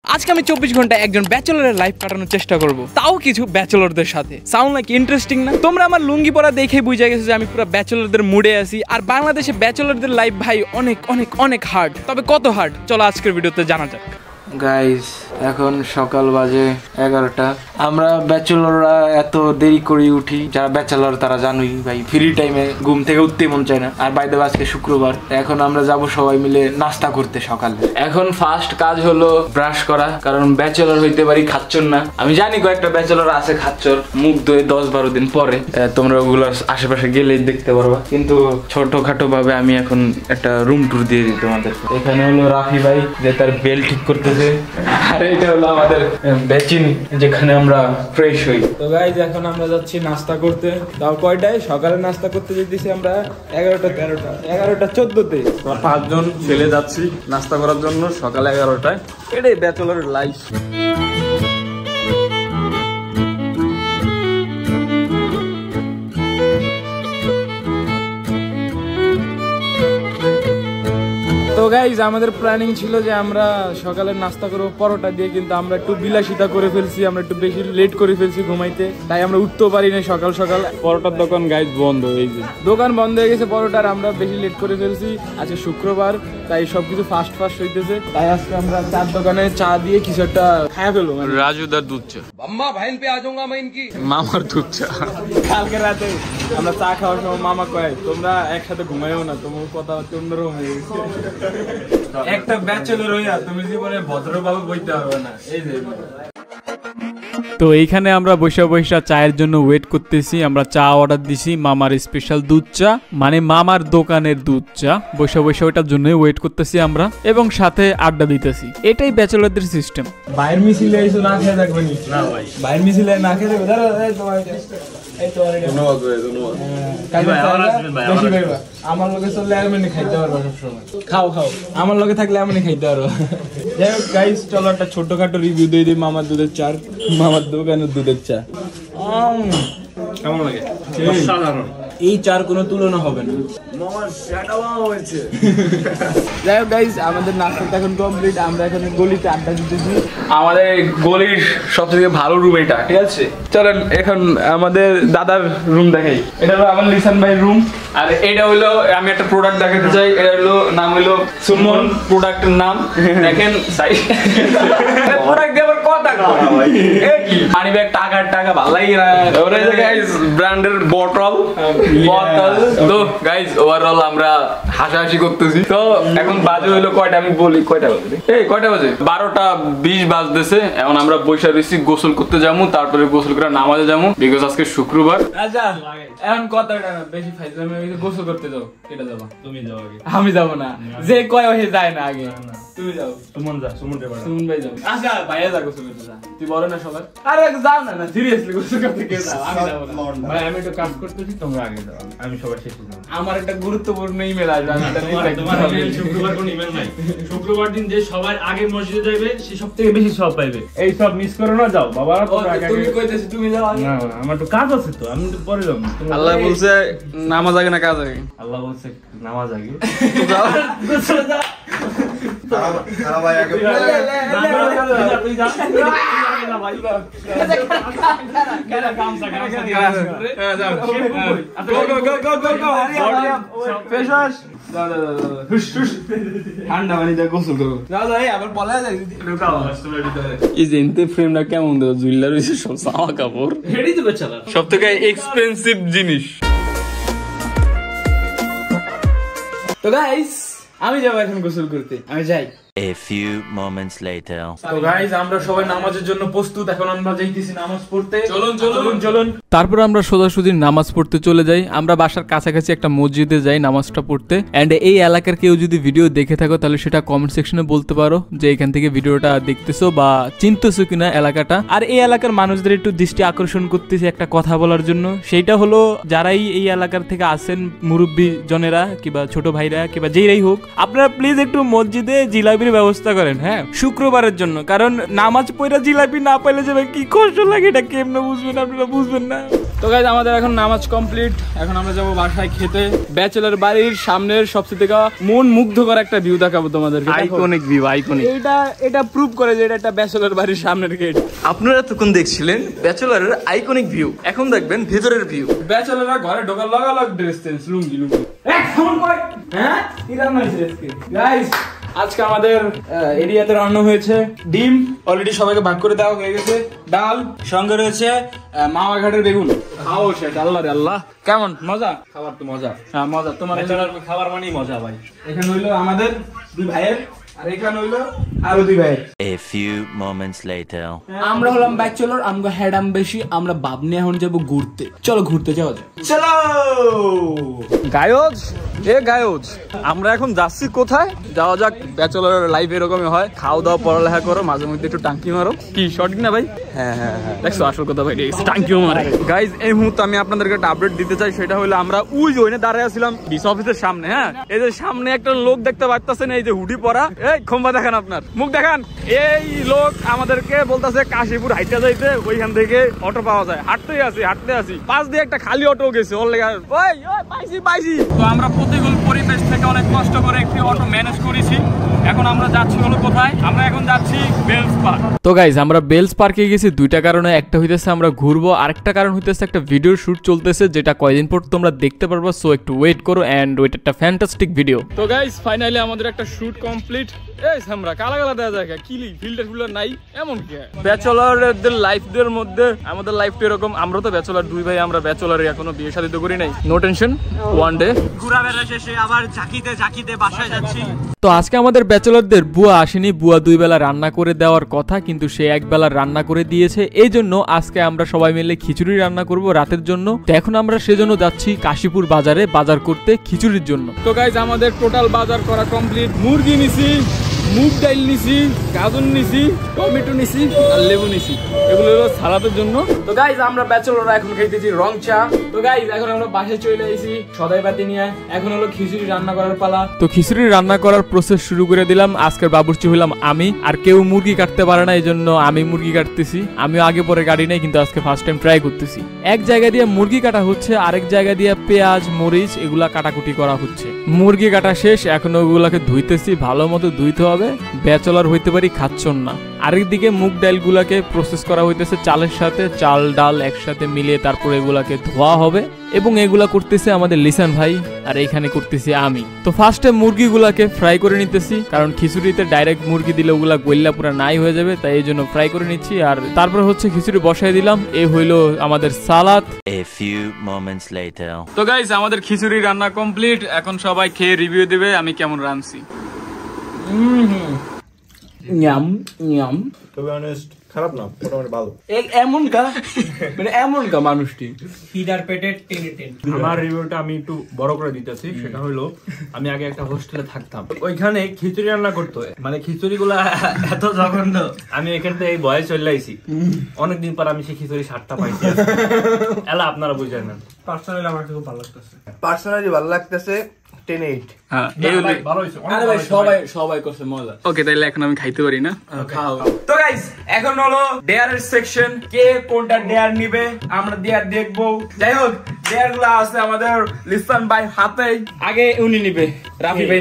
আজকে আমি 24 ঘন্টা একজন ব্যাচেলরের লাইফ কাটানোর চেষ্টা করব, তাও কিছু ব্যাচেলরদের সাথে। সাউন্ড লাইক ইন্টারেস্টিং না? তোমরা আমার লুঙ্গি পরা দেখেই বুঝে গেছো যে আমি পুরো ব্যাচেলরদের মুডে আছি। আর বাংলাদেশে ব্যাচেলরদের লাইফ ভাই অনেক অনেক অনেক হার্ড। তবে কত হার্ড চলো আজকের ভিডিওতে জানা যাক। গাইস এখন সকাল বাজে 11টা। আমরা ব্যাচেলররা এত দেরি করে উঠি, যারা ব্যাচেলর তারা জানোই ভাই, ফ্রি টাইমে ঘুম থেকে উঠতে মন চায় না। আর বাইরে আজকে শুক্রবার, এখন আমরা যাব সবাই মিলে নাস্তা করতে সকালে। এখন ফার্স্ট কাজ হলো ব্রাশ করা, কারণ ব্যাচেলর হইতে পারি খাচ্চর না। আমি জানি কয়েকটা ব্যাচেলর আছে খাচ্চর, মুখ ধুয়ে 10-12 দিন পরে, তোমরা ওগুলো আশেপাশে গেলেই দেখতে পারবা। কিন্তু ছোটখাটো ভাবে আমি এখন একটা রুম ট্যুর দিয়ে দিই তোমাদের। এখানে হলো রাফি ভাই, যে তার বেল ঠিক করতেছে, আর এটা হলো আমাদের বেচিন, যেখানে আমরা ফ্রেশ হই। তো গাইজ এখন আমরা যাচ্ছি নাস্তা করতে। তাও কয়টায়? সকালে নাস্তা করতে যেতেছি আমরা 11টা-13টা 5জন ছেলে যাচ্ছি নাস্তা করার জন্য সকালে 11টায়। এটাই ব্যাচেলরের লাইফ। তো গাইজ আমাদের প্ল্যানিং ছিল যে আমরা সকালে নাস্তা করবো পরোটা দিয়ে, কিন্তু আমরা একটু বিলাসিতা করে ফেলছি, আমরা একটু বেশি লেট করে ফেলছি ঘুমাইতে, তাই আমরা উঠতেও পারি না সকাল সকাল। পরোটার দোকান গাইজ বন্ধ, এই যে দোকান বন্ধ হয়ে গেছে পরোটার, আমরা বেশি লেট করে ফেলছি। আজকে শুক্রবার, তাই সবকিছু ফাস্ট হইতেছে, তাই আজকে আমরা চার দোকানে চা দিয়ে কিছু একটা খাওয়া ফেলবো। রাজুদার দুধ চা, মামার দুধ চা। কালকে রাতে আমরা চা খাওয়ার সময় মামা কয় তোমরা একসাথে ঘুমাইও না, তোমার কথা হচ্ছে অন্যরকম হয়ে গেছে। একটা ব্যাচেলর হইয়া তুমি জীবনে ভদ্রভাবে বইতে পারবে না, এই যে। তো এইখানে আমরা বৈশা চায়ের জন্য ওয়েট করতেছি। আমরা চা অর্ডার দিছি, মামার স্পেশাল দুধ চা, মানে মামার দোকানের দুধ চা। বৈশা ওইটার জন্যই ওয়েট করতেছি আমরা, এবং সাথে আড্ডা দিতেছি। এটাই ব্যাচেলরদের সিস্টেম। বাইরের মিছিলে এসে না খেয়ে থাকবে না ভাই, বাইরের মিছিলে না খেয়ে থাকবে। আমার লোকে চললে এমনি খাইতে পারবো সবসময়। খাও আমার লোকে থাকলে এমনি খাইতে পারবো। যাই হোক গাইস, চলো একটা ছোটখাটো রিভিউ দিয়ে দিই মামার দুধের চার, মামার দোকানের দুধের চা। কেমন লাগে? সাধারণ, এই চার কোনো তুলনা হবে না। যাই হোক গাইস, আমাদের নাস্তা এখন কমপ্লিট। আমরা এখন গলিতে আড্ডা দিতেছি। আমাদের গলির সবথেকে ভালো রুম এটা, ঠিক আছে? চলেন এখন আমাদের দাদার রুম দেখাই। এটা হলো আমার লিসান ভাইয়ের রুম। আর এটা হলো, আমি একটা প্রোডাক্ট দেখাতে চাই। এটা হলো নাম হলো সুমন, প্রোডাক্টের নাম দেখেন। প্রোডাক্ট দিয়ে আবার কথা কয় ভাই, এই কি পানি ব্যাগ, টাকা ভালো লাগে না। ওরে গাইস ব্র্যান্ডের বটল। তো গাইস ওভারঅল আমরা হাসাহাসি করতেছি। তো এখন বাজে হলো কয়টা, আমি বলি কয়টা বাজে? এই কয়টা বাজে? 12:20 বাজতেছে। এখন আমরা বৈশা রয়েছি, গোসল করতে যাবো, তারপরে গোসল করে নামাজে যাবো, বিকজ আজকে শুক্রবার। আচ্ছা এখন কথাটা না বেশি ফাইজলামি, গোসল করতে যাও। কেটে যাবা? তুমি যাও আগে। আমি যাবো না, যে কয় হয়ে যায় না আগে। তুমি যাও, সুমন ভাই যাও। আচ্ছা ভাইয়া যা গোসল করতে যা, তুই বলো না সবার। আরে যাও না, সিরিয়াসলি গোসল করতে কে যাও? আমি যাবো না ভাই, আমি একটু কাজ করতেছি, তোমরা আগে যাও, আমি সবার শেষে যাবো। আমার একটা গুরুত্বপূর্ণ ইমেল আসবে, আমি এটা নিয়ে তোমার ইমেল। শুক্রবার কোন ইমেল নাই? শুক্রবার দিন যে সবার আগে মসজিদে যাবে সে সবথেকে বেশি সওয়াব পাইবে। এই সব মিস করো না, যাও বাবা। তুমি কইতেছ তুমি যাও আগে। না আমার তো কাজ আছে, তো আমি তো পরে যাব। আল্লাহ বলছে নামাজ আগে না কাজ আগে? আল্লাহ বলছে নামাজ আগে। ঠান্ডা পানি দিয়ে গোসল করবো। ফ্রেমটা কেমন দেবো? জুইলা রয়েছে সব জামা কাপড়, সব থেকে এক্সপেন্সিভ জিনিস। তো গাইস আমি যাবো এখন গোসল করতে, আমি যাই। A few moments later. তো গাইস আমরা সবাই নামাজের জন্য প্রস্তুত, এখন আমরা যাইতেছি নামাজ পড়তে। চলুন। তারপর আমরা সোজাসুজি নামাজ পড়তে চলে যাই। আমরা বাসার কাছাকাছি একটা মসজিদে যাই নামাজটা পড়তে। এন্ড এই এলাকার কেউ যদি ভিডিও দেখে থাকো তাহলে সেটা কমেন্ট সেকশনে বলতে পারো যে এখান থেকে ভিডিওটা দেখতেছো বা চিনতেছো কিনা এলাকাটা। আর এই এলাকার মানুষদের একটু দৃষ্টি আকর্ষণ করতেছি একটা কথা বলার জন্য, সেইটা হলো যারাই এই এলাকার থেকে আসেন, মুরব্বী জনেরা কিংবা ছোট ভাইরা কিংবা যেইরাই হোক, আপনারা প্লিজ একটু মসজিদে জিলাপির ব্যবস্থা করেন, হ্যাঁ, শুক্রবারের জন্য। কারণ নামাজ পড়া জিলাপি না পাইলে যাবে কি কষ্ট লাগে, এটা কেমনে বুঝবেন আপনারা? বুঝবেন না। তো গাইজ আমাদের এখন নামাজ কমপ্লিট, এখন আমরা যাবো বাসায় খেতে। ব্যাচেলর বাড়ির সামনের সবচেয়ে থেকে মন মুগ্ধ করা একটা ভিউ দেখাবো তোমাদেরকে। Iconic view, iconic. এটা প্রুভ করে যে এটা একটা ব্যাচেলর বাড়ির সামনের গেট। আপনারা তখন দেখছিলেন ব্যাচেলরের আইকনিক ভিউ, এখন দেখবেন ভেতরের ভিউ। ব্যাচেলররা ঘরে ঢোকার লাগালাগ ড্রেস চেঞ্জ, লুঙ্গি লুঙ্গি। হ্যাঁ কি রান্না হয়েছে আজকে গাইস? আজকে আমাদের এরিয়াতে রান্না হয়েছে ডিম, অলরেডি সবাইকে ভাগ করে দেওয়া হয়ে গেছে। ডাল, সঙ্গে রয়েছে মাওয়া ঘাটের বেগুন। খাও সেটা, আল্লাহ রে আল্লাহ। কেমন মজা? খাবার তো মজা। হ্যাঁ মজা। তোমার খাবার মানেই মজা ভাই। এখানে হইলো আমাদের দুই ভাইয়ের, আর এখানে হইলো আরো দুই ভাইয়ের। A few moments later. আমরা হলাম ব্যাচেলর, আমরা হ্যাডাম বেশি, আমরা ভাবনি এখন যাবো ঘুরতে। চলো ঘুরতে যাওয়া যায়। চলো গায়জ, এ গায়জ, আমরা এখন যাচ্ছি কোথায়? যাওয়া যাক। ব্যাচেলর লাইফ এরকমই হয়, খাওয়া দাওয়া পড়ালেখা করো, মাঝে মধ্যে একটু টাঙ্কি মারো। কি সঠিক না ভাই? হ্যাঁ হ্যাঁ হ্যাঁ, দেখছো আসল কথা ভাই, টাঙ্কিও মারে। গাইজ এই মুহূর্তে আমি আপনাদেরকে একটা আপডেট দিতে চাই, সেটা হলো আমরা ওই যে ওইনে দাঁড়ায় আছিলাম ডিস অফিসের সামনে। হ্যাঁ এই যে সামনে একটা লোক দেখতে পাচ্ছেন, এই যে হুডি পরা, এই খম্বা দেখান, আপনার মুখ দেখান। এই লোক আমাদেরকে বলতেছে কাশীপুর হাইটা যাইতে, ওইখান থেকে অটো পাওয়া যায়। হাঁটতে আসি পাশ দিয়ে একটা খালি অটো গেছে, ওর লেগে পাইছি। তো আমরা প্রতিকূল পরিবেশ থেকে অনেক কষ্ট করে একটি অটো ম্যানেজ করেছি। এখন আমরা যাচ্ছি হলো কোথায়? আমরা এখন যাচ্ছি বেলস পার্ক। তো গাইজ আমরা বেলস পার্কে গেছি দুইটা কারণে। একটা হইতেছে আমরা ঘুরবো, আরেকটা কারণ হইতেছে একটা ভিডিও শুট চলতেছে, যেটা কয়দিন পর তোমরা দেখতে পারবা। সো একটু ওয়েট করো, এন্ড ওইটা একটা ফ্যান্টাস্টিক ভিডিও। তো গাইস ফাইনালি আমাদের একটা শুট কমপ্লিট। এই আমরা কালা দেওয়া যায় কি ফিল্টার নাই এমন কি? ব্যাচেলরদের লাইফদের মধ্যে আমাদের লাইফটা এরকম। আমরা তো ব্যাচেলর দুই ভাই, আমরা ব্যাচেলর, এখনো বিয়ে শাদী তো করি নাই। নো টেনশন, ওয়ান ডে ঘোরাফেরা শেষে আবার ঝাঁকিতে বাসায় যাচ্ছি। তো আজকে আমাদের ব্যাচেলরদের বুয়া আসেনি। বুয়া দুই বেলা রান্না করে দেওয়ার কথা, কিন্তু সে এক বেলা রান্না করে দিয়েছে। এই জন্য আজকে আমরা সবাই মিলে খিচুড়ি রান্না করব রাতের জন্য। তো এখন আমরা সেজন্য যাচ্ছি কাশীপুর বাজারে বাজার করতে খিচুড়ির জন্য। তো গাইস আমাদের টোটাল বাজার করা কমপ্লিট। মুরগি নিছি, মুগ ডাল নিছি, গাজর নিছি, টমেটো নিছি আর লেবু নিছি, এগুলো হলো সালাদের জন্য। তো গাইস আমরা ব্যাচেলররা এখন খাইতেছি রং চা। তো গাইস এখন আমরা বাসায় চলে আইছি সদাই বাতি নিয়ে। এখন হলো খিচুড়ি রান্না করার পালা। তো খিচুড়ি রান্না করার প্রসেস শুরু করে দিলাম। আজকের বাবুর্চি হইলাম আমি, আর কেউ মুরগি কাটতে পারে না, এই জন্য আমি মুরগি কাটতেছি। আমিও আগে পরে কাটি নাই, কিন্তু আজকে ফার্স্ট টাইম ট্রাই করতেছি। এক জায়গা দিয়ে মুরগি কাটা হচ্ছে, আরেক জায়গা দিয়ে পেঁয়াজ মরিচ এগুলা কাটাকুটি করা হচ্ছে। মুরগি কাটা শেষ, এখন ওগুলাকে ধুইতেছি, ভালো মতো ধুইতে হবে, ব্যাচেলর হইতে পারি খাচ্ছন না। আরেকদিকে মুগ ডাল গুলাকে প্রসেস করা হইতেছে চালের সাথে, চাল ডাল একসাথে মিলিয়ে তারপর এগুলাকে ধোয়া হবে, এবং এগুলা করতেছে আমাদের লিসান ভাই, আর এইখানে করতেছি আমি। তো ফার্স্টে মুরগিগুলাকে ফ্রাই করে নিতেছি, কারণ খিচুড়িতে ডাইরেক্ট মুরগি দিলে ওগুলা গইল্লা পুরা নাই হয়ে যাবে, তাই এই জন্য ফ্রাই করে নিচ্ছি। আর তারপর হচ্ছে খিচুড়ি বসাই দিলাম। এই হইলো আমাদের সালাদ। A few moments later. তো গাইস আমাদের খিচুড়ি রান্না কমপ্লিট। এখন সবাই খেয়ে রিভিউ দিবে আমি কেমন রাঁধছি। খারাপ না, মোটামুটি ভালো। এমন কা মানুষটি হিদার পেটে টেনে টেনে। আমার রিভিউটা আমি একটু বড় করে দিতেছি। সেটা হলো, আমি আগে একটা হোস্টেলে থাকতাম, ওইখানে খিচুড়ি রান্না করতো। মানে খিচুড়ি গুলা এত জঘন্য, আমি এখান থেকে এই বয়ে চলে আইছি। অনেকদিন পর আমি সেই খিচুড়ি স্বাদটা পাইছি। এলা আপনারা বুঝেন না। পার্সোনালি আমার খুব ভালো লাগতেছে। পার্সোনালি ভালো লাগতেছে 10-8। হ্যাঁ ভালো হয়েছে। আরে ভাই সবাই করছে মজা। ওকে, তাইলে এখন আমি খাইতে পারি না? খাও। তো গাইস এখন হলো ডেয়ারের সেকশন। কে কোনটা ডেয়ার নিবে আমরা ডেয়ার দেখবো। যাই হোক ডেয়ার গুলো আছে আমাদের লিসান ভাই হাতে। আগে উনি নিবে, রাফি ভাই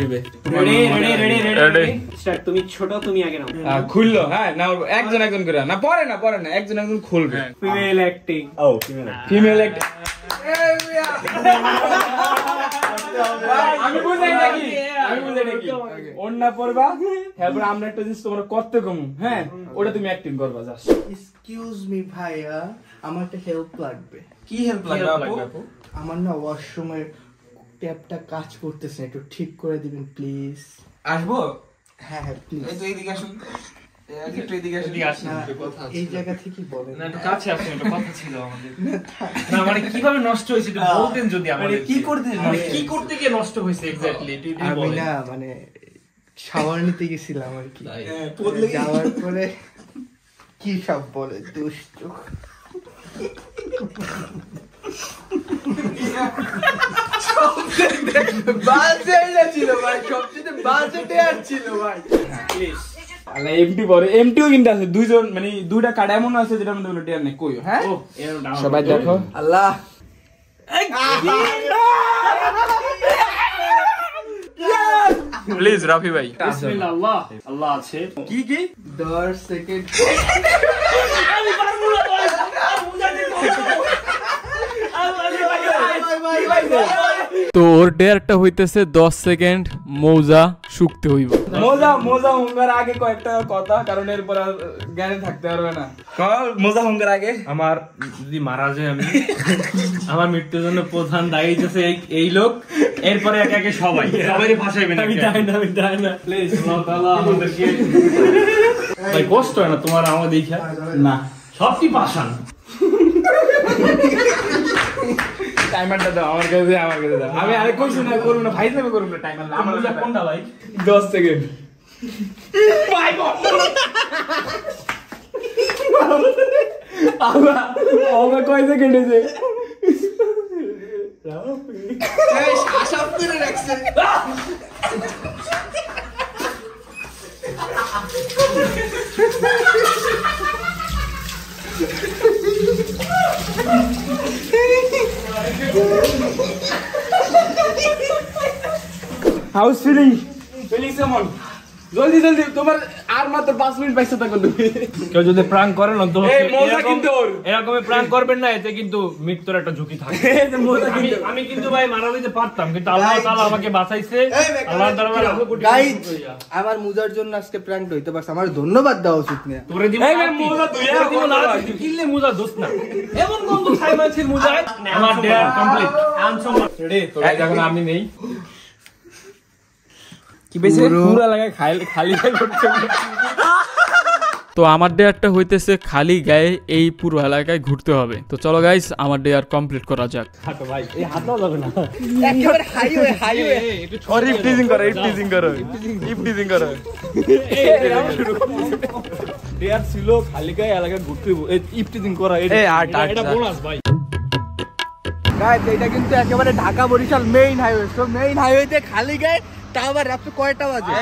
নিবে। রেডি। স্টার্ট। তুমি ছোট, তুমি আগে নাও। খুললো। হ্যাঁ না, একজন করে না, পরে না, একজন খুলবে। Female acting. ও ফিমেল অ্যাক্টিং। আমি বুঝাই নাকি ওন্না পড়বা, এরপর আমরা একটা জিনিস তোমরা করতে কম। হ্যাঁ ওটা তুমি অ্যাক্টিং করবা। জাস্ট এক্সকিউজ মি ভাইয়া, আমার একটা হেল্প লাগবে। কি হেল্প লাগবে আপু? আমার না ওয়াশরুমের ট্যাপটা কাজ করতেছে, একটু ঠিক করে দিবেন প্লিজ। আসবো? হ্যাঁ প্লিজ। এই তো এইদিকে আসুন, একটু এদিকে আসুন। এই জায়গা থেকে বলেন না, একটু কাছে আসুন, একটা কথা ছিল আমাদের। না মানে কিভাবে নষ্ট হয়েছে একটু বলতেন যদি। আমাদের কি করতে গিয়ে নষ্ট হয়েছে এক্স্যাক্টলি একটু আমি বলেন। না মানে শাওয়ার নিতে গেছিলাম আর কি, যাওয়ার পরে কি সব বলে দুষ্টু। বাজেট ছিল ভাই, সবচেয়ে বাজেটে আর ছিল ভাই। আল্লাহ এমটি পরে এমটিও কিন্তু আছে দুইজন মানে দুইটা কার্ড এমন আছে যেটার মধ্যে কোনো টিয়ার নেই কই হ্যাঁ সবাই দেখো আল্লাহ প্লিজ রাফি ভাই বিসমিল্লাহ আল্লাহ আল্লাহ আছে কি কি 10 সেকেন্ড তো ওর ডেয়ারটা হইতেছে 10 সেকেন্ড মৌজা শুকতে হইব। মোজা মোজা হুঙ্গার আগে কয়েকটা কথা কারণ এরপর আর জ্ঞানে থাকতে পারবে না মোজা হুঙ্গার আগে আমার যদি মারা যায় আমি আমার মৃত্যুর জন্য প্রধান দায়ী হচ্ছে এই লোক এরপরে একে একে সবাই ভাষাইবেন আমি যাই না প্লিজ আল্লাহ তাআলা আমাদেরকে ভাই কষ্ট হয় না তোমার আমার দেখা না সবটি পাশান টাইমারটা দাও আমার কাছে দাও আমি আরে কইছি না করব না ভাই যাবে করব না টাইমার আমার কোনটা ভাই 10 সেকেন্ড ভাই আমরা কয় সেকেন্ড হইছে এই শ্বাস করে রাখছে হাউস ফিলিং কেমন জলদি জলদি তোমার আর মাত্র 5 মিনিট পাইছো তখন তুমি কেউ যদি প্রাঙ্ক করে না তো এই মজা কিন্তু ওর এরকম প্রাঙ্ক করবেন না এতে কিন্তু মৃত্যুর একটা ঝুঁকি থাকে আমি কিন্তু ভাই মারা দিতে পারতাম কিন্তু আল্লাহ তাআলা আমাকে বাঁচাইছে আল্লাহর দরবারে লাখো কোটি গাইস আমার মুজার জন্য আজকে প্র্যাঙ্ক হইতে পারছে আমার ধন্যবাদ দেওয়া উচিত না তোরে দিব এই ভাই মোজা তুই না কিনলে মুজা দোষ না এমন কোন তো খাই মাছের মুজা আমার ডেয়ার কমপ্লিট আনসার রেডি তো গাইস এখন আমি নেই কি বেশি পুরো লাগায় খালি করতে তো আমার ডেয়ারটা হইতেছে খালি গায়ে এই পুরো এলাকায় ঘুরতে হবে। তো চলো গাইস আমার ডেয়ার কমপ্লিট করা যাক। হাঁটো ভাই এই হাতও যাবে না একেবারে হাইওয়ে और इफ टीजिंग करो ডেয়ার ছিল খালি গায়ে এলাকায় ঘুরতে ইফটিজিং করা এটা বোনাস ভাই গাইস এটা কিন্তু একেবারে ঢাকা বরিশাল মেইন হাইওয়ে তো মেইন হাইওয়েতে খালি গায়ে তা আবার রাতে কয়টা বাজে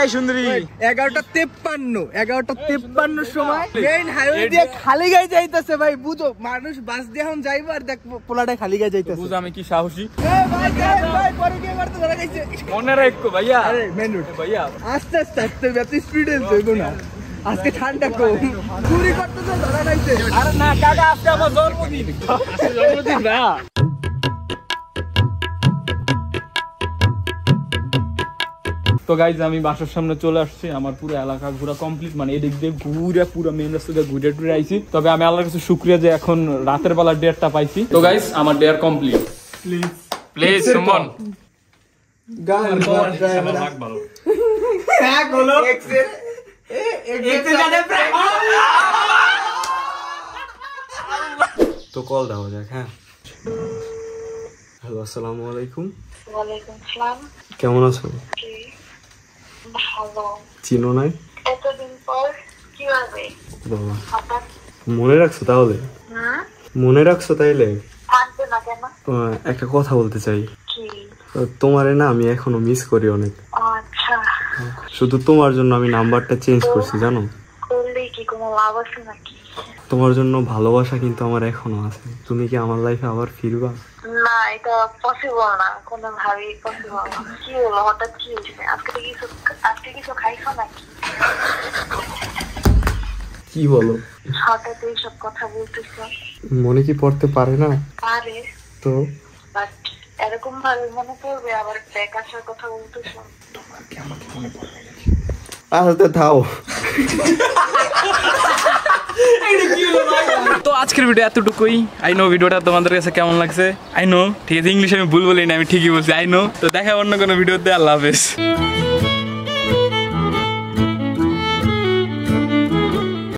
এই সুন্দরী 11:53 সময় মেইন হাইওয়ে দিয়ে খালি গায়ে যাইতেছে ভাই বুঝো মানুষ বাস দিয়ে এখন যাইবো আর দেখ পোলাটা খালি গায়ে যাইতেছে বুঝ আমি কি সাহসী ভাই পরে গিয়ে করতে ধরা গেছে মনে রাখো ভাইয়া আরে মেন রোড ভাইয়া আস্তে আস্তে এত স্পিডে যাইবো না আজকে ঠান্ডা কম চুরি করতে তো ধরা গাইছে আরে না কাকা আজকে আমার জন্মদিন না তো গাইজ আমি বাসার সামনে চলে আসছি আমার পুরো এলাকা ঘোরা কমপ্লিট মানে এদিক দিয়ে ঘুরে পুরো মেইন রাস্তা দিয়ে ঘুরে টুরে আইছি তবে আমি আল্লাহর কাছে শুকরিয়া যে এখন রাতের বেলা ডেয়ারটা পাইছি। তো গাইজ আমার ডেয়ার কমপ্লিট প্লিজ সুমন গান ভালো হ্যাঁ বলো এক্সেল তো কল দাও যাক। হ্যাঁ হ্যালো আসসালামু আলাইকুম। ওয়ালাইকুম আসসালাম। কেমন আছো? ভালো। চিনো নাই? এতদিন পর কিভাবে? বাবা হঠাৎ মনে রাখছো তাহলে? মনে রাখছো তাইলে? থাকবে না কেন? একটা কথা বলতে চাই। কি? তোমারে না আমি এখনো মিস করি অনেক। আচ্ছা। শুধু তোমার জন্য আমি নাম্বারটা চেঞ্জ করছি জানো? করলে কি কোনো লাভ আছে নাকি? তোমার জন্য ভালোবাসা কিন্তু আমার এখনো আছে। তুমি কি আমার লাইফে আবার ফিরবা? না এটা পসিবল না, কোনোভাবেই পসিবল না। কি হলো হঠাৎ কি হয়েছে? আজকে কিছু খাইছো নাকি? কি বলো? হঠাৎ এইসব কথা বলতেছো। মনে কি পড়তে পারে না? পারে তো বাট এরকম ভাবে মনে পড়বে আবার ব্যাক আসার কথা বলতেছো। আচ্ছা থাও। তো আজকের ভিডিও এতটুকুই। আই নো ভিডিওটা তোমাদের কাছে কেমন লাগছে, আই নো ঠিক আছে ইংলিশে আমি ভুল বলি না, আমি ঠিকই বলছি আই নো। তো দেখা অন্য কোনো ভিডিওতে, আল্লাহ হাফেজ।